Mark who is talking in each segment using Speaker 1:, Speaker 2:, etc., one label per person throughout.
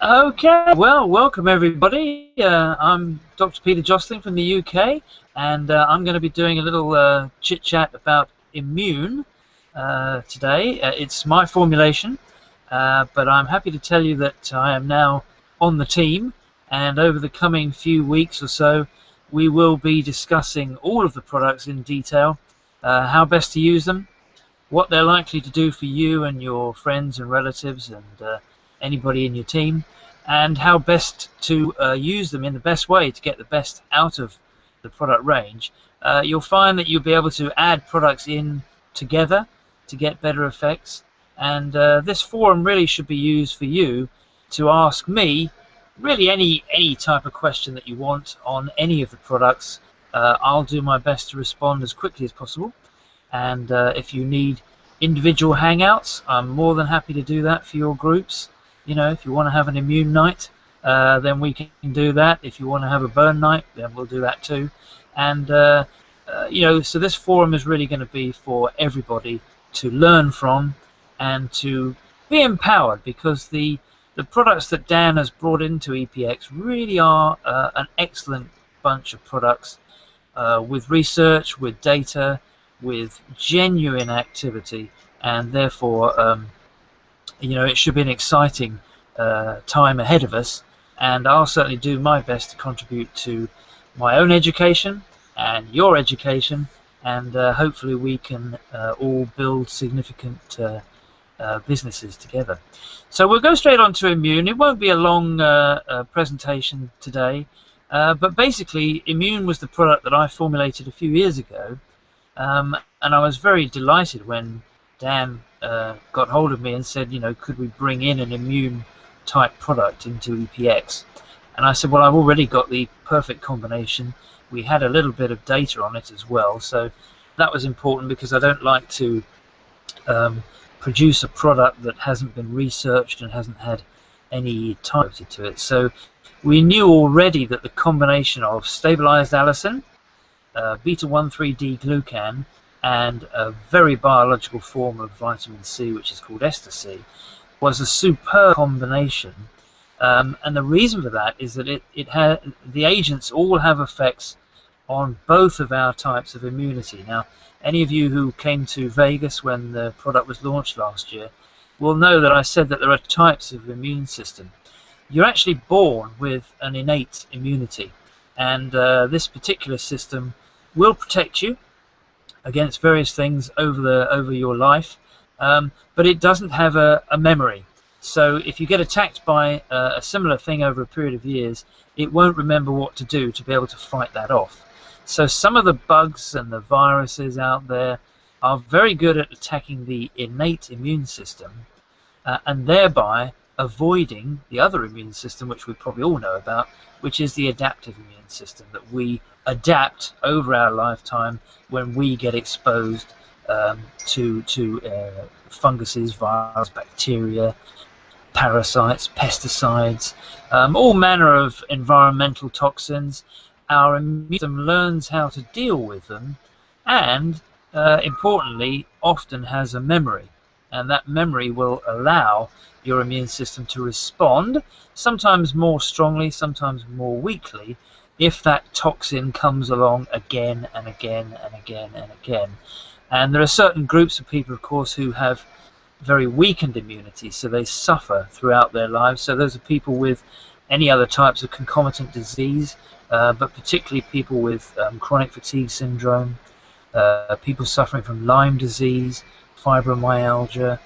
Speaker 1: Okay, well, welcome everybody. I'm Dr. Peter Jostling from the UK, and I'm going to be doing a little chit-chat about immune today. It's my formulation, but I'm happy to tell you that I am now on the team, and over the coming few weeks or so, we will be discussing all of the products in detail, how best to use them, what they're likely to do for you and your friends and relatives and anybody in your team, and how best to use them in the best way to get the best out of the product range. You'll find that you'll be able to add products in together to get better effects, and this forum really should be used for you to ask me really any type of question that you want on any of the products. I'll do my best to respond as quickly as possible, and if you need individual hangouts, I'm more than happy to do that for your groups. You know, if you want to have an immune night, then we can do that. If you want to have a burn night, then we'll do that too. And you know, so this forum is really going to be for everybody to learn from and to be empowered, because the products that Dan has brought into EPX really are an excellent bunch of products with research, with data, with genuine activity, and therefore you know, it should be an exciting time ahead of us, and I'll certainly do my best to contribute to my own education and your education, and hopefully we can all build significant businesses together. So we'll go straight on to immune. It won't be a long presentation today, but basically immune was the product that I formulated a few years ago, and I was very delighted when Dan got hold of me and said, you know, could we bring in an immune type product into EPX? And I said, well, I've already got the perfect combination. We had a little bit of data on it as well, so that was important, because I don't like to produce a product that hasn't been researched and hasn't had any time to it. So we knew already that the combination of stabilized allicin, beta-1,3 D-glükán, and a very biological form of vitamin C, which is called Ester C, was a superb combination. And the reason for that is that the agents all have effects on both of our types of immunity. Now, any of you who came to Vegas when the product was launched last year will know that I said that there are types of immune system. You're actually born with an innate immunity, and this particular system will protect you against various things over your life, but it doesn't have a memory. So if you get attacked by a similar thing over a period of years, it won't remember what to do to be able to fight that off. So some of the bugs and the viruses out there are very good at attacking the innate immune system, and thereby avoiding the other immune system, which we probably all know about, which is the adaptive immune system that we adapt over our lifetime when we get exposed to funguses, viruses, bacteria, parasites, pesticides, all manner of environmental toxins. Our immune system learns how to deal with them, and importantly, often has a memory, and that memory will allow your immune system to respond, sometimes more strongly, sometimes more weakly, if that toxin comes along again and again and again and again. And there are certain groups of people, of course, who have very weakened immunity, so they suffer throughout their lives. So those are people with any other types of concomitant disease, but particularly people with chronic fatigue syndrome, people suffering from Lyme disease, fibromyalgia,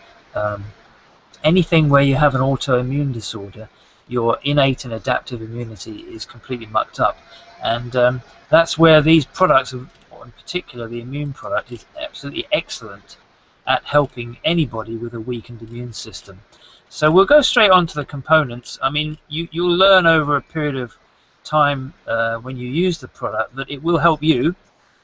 Speaker 1: anything where you have an autoimmune disorder. Your innate and adaptive immunity is completely mucked up, and that's where these products, in particular the immune product, is absolutely excellent at helping anybody with a weakened immune system. So we'll go straight on to the components. I mean, you'll learn over a period of time when you use the product that it will help you,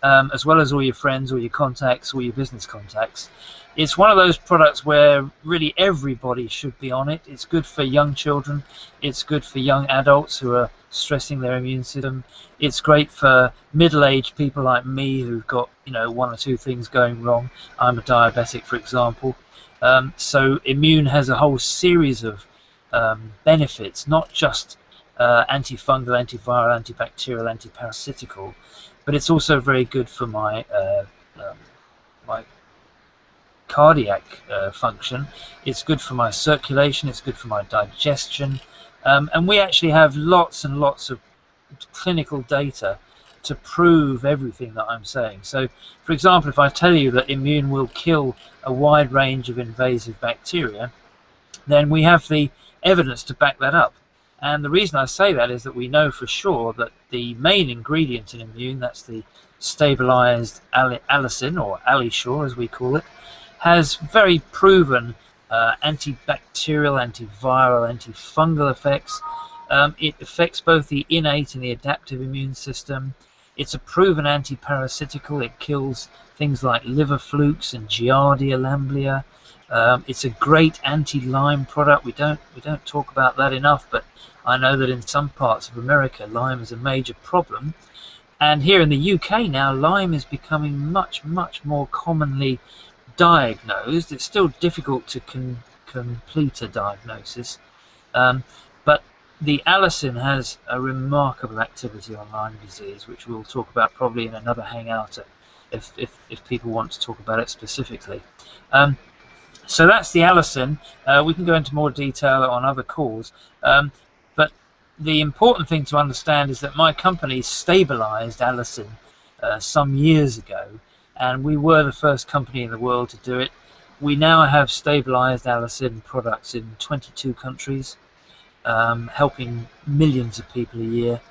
Speaker 1: as well as all your friends, all your contacts, all your business contacts. It's one of those products where really everybody should be on it. It's good for young children. It's good for young adults who are stressing their immune system. It's great for middle-aged people like me who've got, you know, one or two things going wrong. I'm a diabetic, for example. So immune has a whole series of benefits, not just antifungal, antiviral, antibacterial, antiparasitical, but it's also very good for my my cardiac function. It's good for my circulation. It's good for my digestion, and we actually have lots and lots of clinical data to prove everything that I'm saying. So, for example, if I tell you that immune will kill a wide range of invasive bacteria, then we have the evidence to back that up. And the reason I say that is that we know for sure that the main ingredient in immune, that's the stabilized allicin, or Allisure as we call it, has very proven antibacterial, antiviral, antifungal effects. It affects both the innate and the adaptive immune system. It's a proven antiparasitical. It kills things like liver flukes and Giardia lamblia. It's a great anti-Lyme product. We don't talk about that enough, but I know that in some parts of America, Lyme is a major problem. And here in the UK now, Lyme is becoming much, much more commonly diagnosed. It's still difficult to complete a diagnosis, but the allicin has a remarkable activity on Lyme disease, which we'll talk about probably in another hangout if people want to talk about it specifically. So that's the allicin. We can go into more detail on other calls, but the important thing to understand is that my company stabilized allicin some years ago, and we were the first company in the world to do it. We now have stabilized allicin products in 22 countries, helping millions of people a year,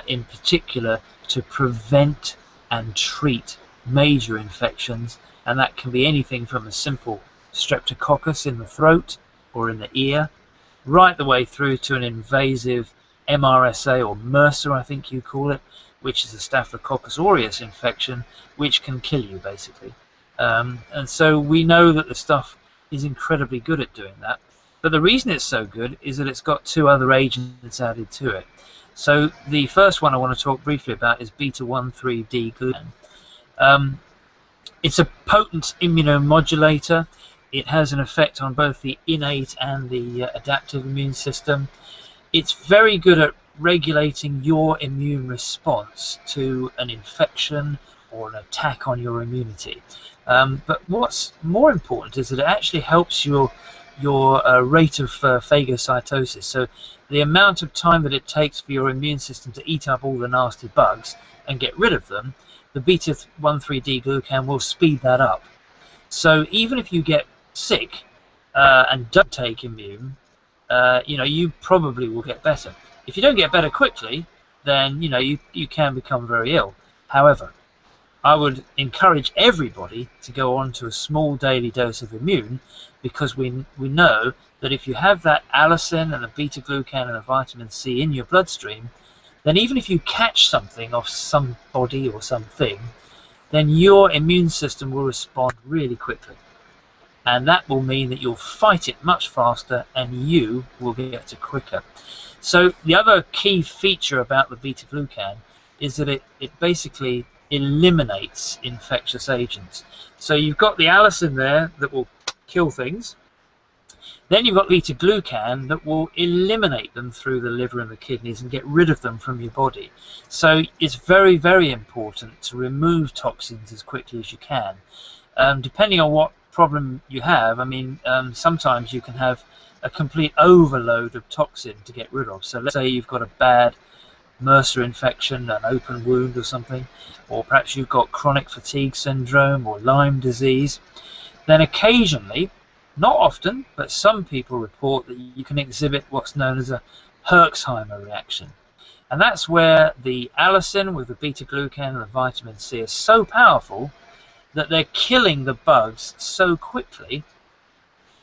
Speaker 1: in particular to prevent and treat major infections, and that can be anything from a simple streptococcus in the throat or in the ear, right the way through to an invasive MRSA, or MRSA I think you call it, which is a Staphylococcus aureus infection, which can kill you basically. And so we know that the stuff is incredibly good at doing that. But the reason it's so good is that it's got two other agents added to it. So the first one I want to talk briefly about is beta-1,3 D-glükán. It's a potent immunomodulator. It has an effect on both the innate and the adaptive immune system. It's very good at regulating your immune response to an infection or an attack on your immunity. But what's more important is that it actually helps your rate of phagocytosis. So the amount of time that it takes for your immune system to eat up all the nasty bugs and get rid of them, the beta-1,3 D-glükán will speed that up. So even if you get sick and don't take immune, you probably will get better. If you don't get better quickly, then you can become very ill. However, I would encourage everybody to go on to a small daily dose of immune, because we know that if you have that allicin and the beta-glükán and the vitamin C in your bloodstream, then even if you catch something off somebody or something, then your immune system will respond really quickly. And that will mean that you'll fight it much faster and you will get better quicker. So the other key feature about the beta-glükán is that it basically eliminates infectious agents. So you've got the allicin there that will kill things. Then you've got beta-glükán that will eliminate them through the liver and the kidneys and get rid of them from your body. So it's very, very important to remove toxins as quickly as you can. Depending on what problem you have, sometimes you can have a complete overload of toxin to get rid of. So let's say you've got a bad MRSA infection, an open wound or something, or perhaps you've got chronic fatigue syndrome or Lyme disease. Then occasionally, not often, but some people report that you can exhibit what's known as a Herxheimer reaction. And that's where the allicin with the beta-glükán and the vitamin C is so powerful that they're killing the bugs so quickly.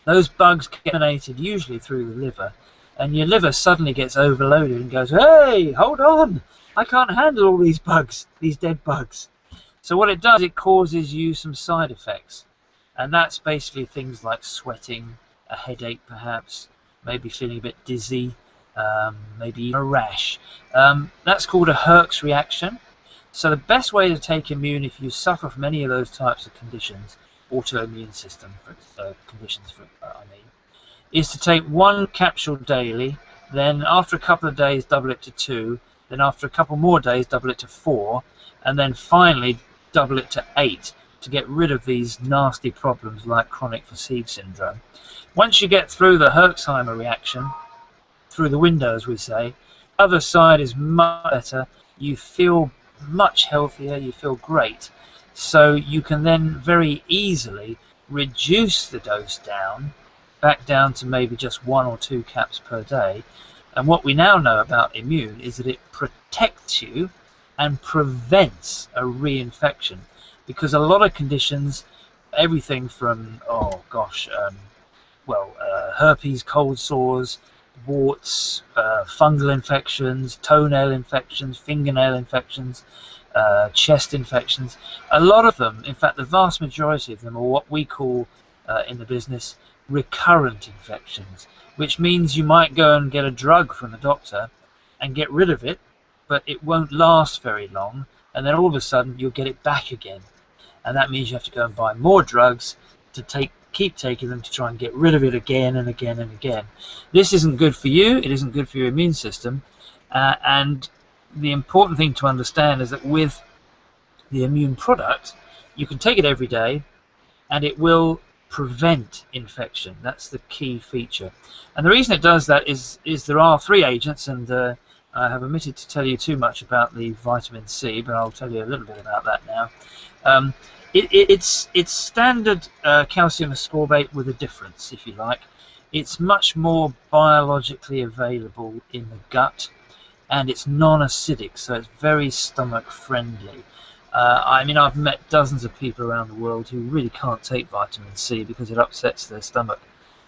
Speaker 1: Those bugs get eliminated usually through the liver, and your liver suddenly gets overloaded and goes, hey, hold on, I can't handle all these bugs, these dead bugs. So what it does, it causes you some side effects. And that's basically things like sweating, a headache perhaps, maybe feeling a bit dizzy, maybe a rash. That's called a Herx reaction. So the best way to take immune if you suffer from any of those types of conditions, autoimmune system conditions, is to take 1 capsule daily, then after a couple of days double it to 2, then after a couple more days double it to 4, and then finally double it to 8 to get rid of these nasty problems like chronic fatigue syndrome. Once you get through the Herxheimer reaction, through the window as we say, the other side is much better, you feel much healthier, you feel great, so you can then very easily reduce the dose back down to maybe just 1 or 2 caps per day. And what we now know about immune is that it protects you and prevents a reinfection, because a lot of conditions, everything from herpes, cold sores, warts, fungal infections, toenail infections, fingernail infections, chest infections, a lot of them, in fact the vast majority of them, are what we call in the business recurrent infections, which means you might go and get a drug from the doctor and get rid of it, but it won't last very long, and then all of a sudden you'll get it back again, and that means you have to go and buy more drugs to keep taking them to try and get rid of it again and again and again. This isn't good for you, it isn't good for your immune system, and the important thing to understand is that with the immune product, you can take it every day and it will prevent infection. That's the key feature. And the reason it does that is there are 3 agents, and I have omitted to tell you too much about the vitamin C, but I'll tell you a little bit about that now. It's standard calcium ascorbate with a difference, if you like. It's much more biologically available in the gut, and it's non-acidic, so it's very stomach friendly. I mean, I've met dozens of people around the world who really can't take vitamin C because it upsets their stomach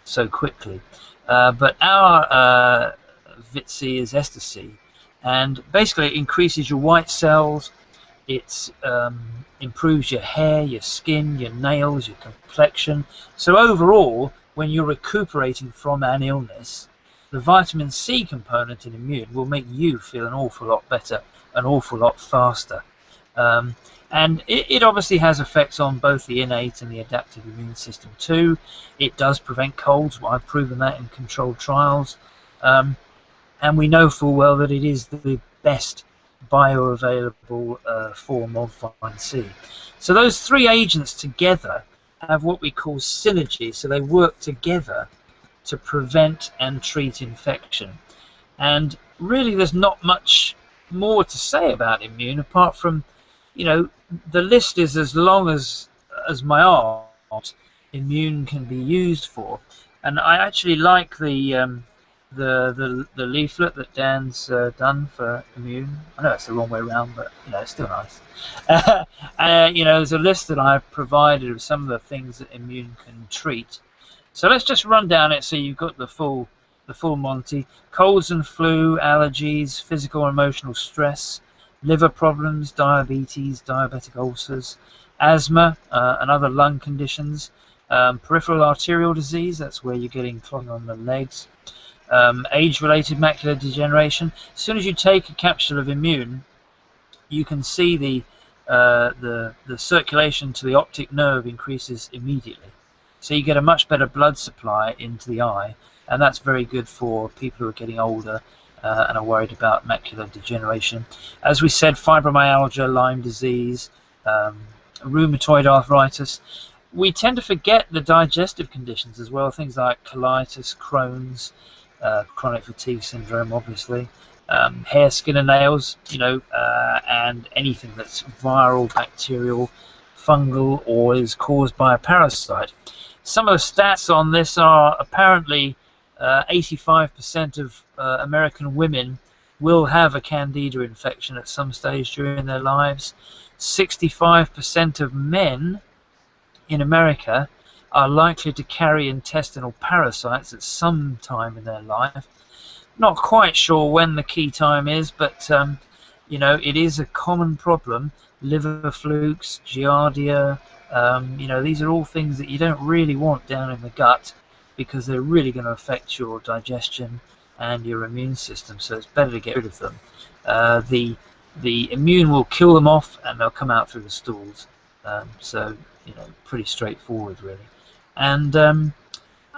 Speaker 1: so quickly. But our Vit C is Ester C, and basically it increases your white cells, it improves your hair, your skin, your nails, your complexion. So overall, when you're recuperating from an illness, the vitamin C component in immune will make you feel an awful lot better, an awful lot faster. And it obviously has effects on both the innate and the adaptive immune system too. It does prevent colds. I've proven that in controlled trials. And we know full well that it is the best bioavailable form of vitamin C. So those 3 agents together have what we call synergy. So they work together to prevent and treat infection. And really there's not much more to say about immune apart from, you know, the list is as long as my arm immune can be used for. And I actually like the leaflet that Dan's done for immune. I know it's the wrong way around, but you know, it's still nice. You know, there's a list that I've provided of some of the things that immune can treat. So let's just run down it so you've got the full Monty. Colds and flu, allergies, physical and emotional stress, liver problems, diabetes, diabetic ulcers, asthma and other lung conditions, peripheral arterial disease, that's where you're getting clogging on the legs, age-related macular degeneration. As soon as you take a capsule of immune, you can see the circulation to the optic nerve increases immediately. So you get a much better blood supply into the eye, and that's very good for people who are getting older and are worried about macular degeneration. As we said, fibromyalgia, Lyme disease, rheumatoid arthritis. We tend to forget the digestive conditions as well, things like colitis, Crohn's, chronic fatigue syndrome, obviously, hair, skin and nails, you know, and anything that's viral, bacterial, fungal, or is caused by a parasite. Some of the stats on this are apparently 85% of American women will have a candida infection at some stage during their lives. 65% of men in America are likely to carry intestinal parasites at some time in their life. Not quite sure when the key time is, but you know, it is a common problem. Liver flukes, giardia, you know, these are all things that you don't really want down in the gut, because they're really going to affect your digestion and your immune system, so it's better to get rid of them. The immune will kill them off and they'll come out through the stools. So, you know, pretty straightforward really. And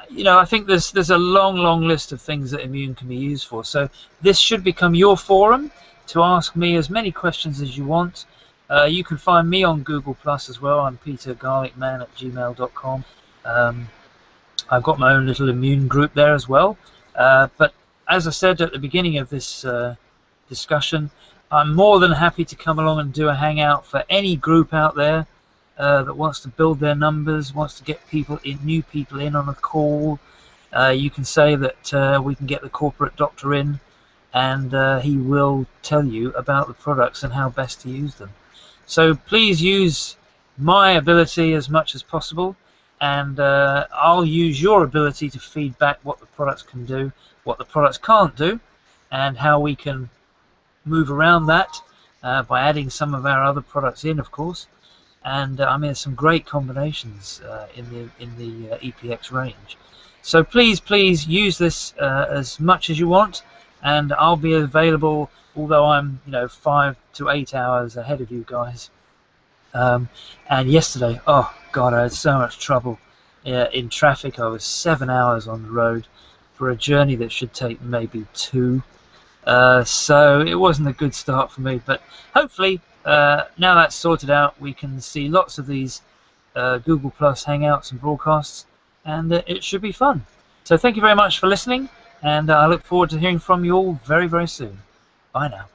Speaker 1: you know, I think there's a long list of things that Immune can be used for. So this should become your forum to ask me as many questions as you want. You can find me on Google Plus as well. I'm petergarlicman@gmail.com. I've got my own little Immune group there as well. But as I said at the beginning of this discussion, I'm more than happy to come along and do a hangout for any group out there that wants to build their numbers, wants to get new people in on a call. You can say that we can get the corporate doctor in, and he will tell you about the products and how best to use them. So please use my ability as much as possible, and I'll use your ability to feed back what the products can do, what the products can't do, and how we can move around that by adding some of our other products in, of course. And I mean, there's some great combinations in the EPX range. So please use this as much as you want, and I'll be available. Although I'm 5 to 8 hours ahead of you guys. And yesterday, oh God, I had so much trouble in traffic. I was 7 hours on the road for a journey that should take maybe 2. So it wasn't a good start for me. But hopefully, now that's sorted out, we can see lots of these Google Plus Hangouts and broadcasts, and it should be fun. So thank you very much for listening, and I look forward to hearing from you all very soon. Bye now.